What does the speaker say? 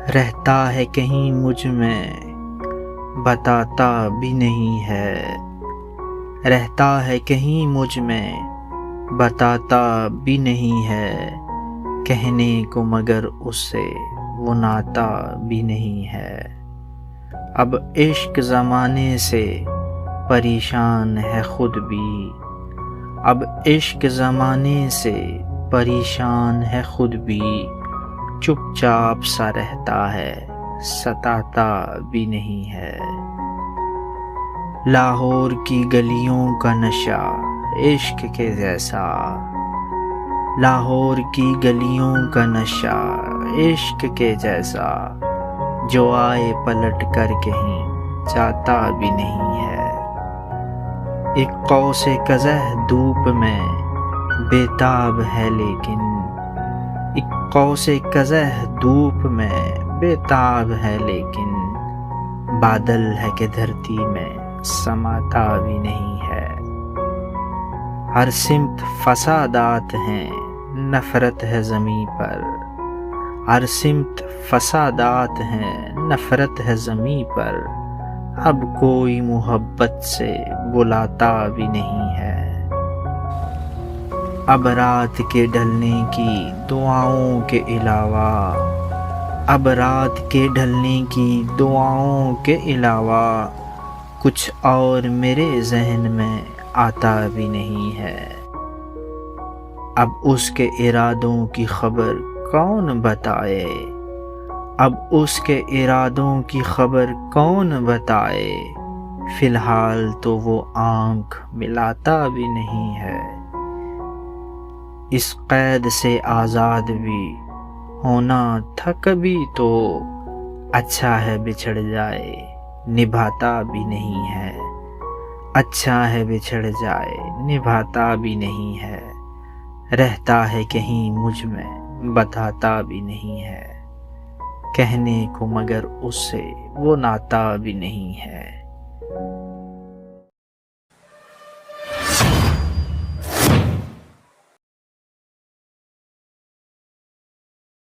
رہتا ہے کہیں مجھ میں بتاتا بھی نہیں ہے، رہتا ہے کہیں مجھ میں بتاتا بھی نہیں ہے، کہنے کو مگر اس سے وہ ناتا بھی نہیں ہے۔ اب عشق زمانے سے پریشان ہے خود بھی، اب عشق زمانے سے پریشان ہے خود بھی، چپ چاپ سا رہتا ہے ستاتا بھی نہیں ہے۔ لاہور کی گلیوں کا نشہ عشق کے جیسا، لاہور کی گلیوں کا نشہ عشق کے جیسا، جو آئے پلٹ کر کہیں جاتا بھی نہیں ہے۔ ایک قوس قزح دھوپ میں بے تاب ہے لیکن، ایک قوس قزح دھوپ میں بے تاب ہے لیکن، بادل ہے کہ دھرتی میں سماتا بھی نہیں ہے۔ ہر سمت فسادات ہیں نفرت ہے زمیں پر، ہر سمت فسادات ہیں نفرت ہے زمیں پر، اب کوئی محبت سے بلاتا بھی نہیں ہے۔ اب رات کے ڈھلنے کی دعاؤں کے علاوہ، اب رات کے ڈھلنے کی دعاؤں کے علاوہ، کچھ اور میرے ذہن میں آتا بھی نہیں ہے۔ اب اس کے ارادوں کی خبر کون بتائے، اب اس کے ارادوں کی خبر کون بتائے، فی الحال تو وہ آنکھ ملاتا بھی نہیں ہے۔ اس قید سے آزاد بھی ہونا تھا کبھی تو، اچھا ہے بچھڑ جائے نبھاتا بھی نہیں ہے، اچھا ہے بچھڑ جائے نبھاتا بھی نہیں ہے، رہتا ہے کہیں مجھ میں بتاتا بھی نہیں ہے، کہنے کو مگر اس سے وہ ناتا بھی نہیں ہے۔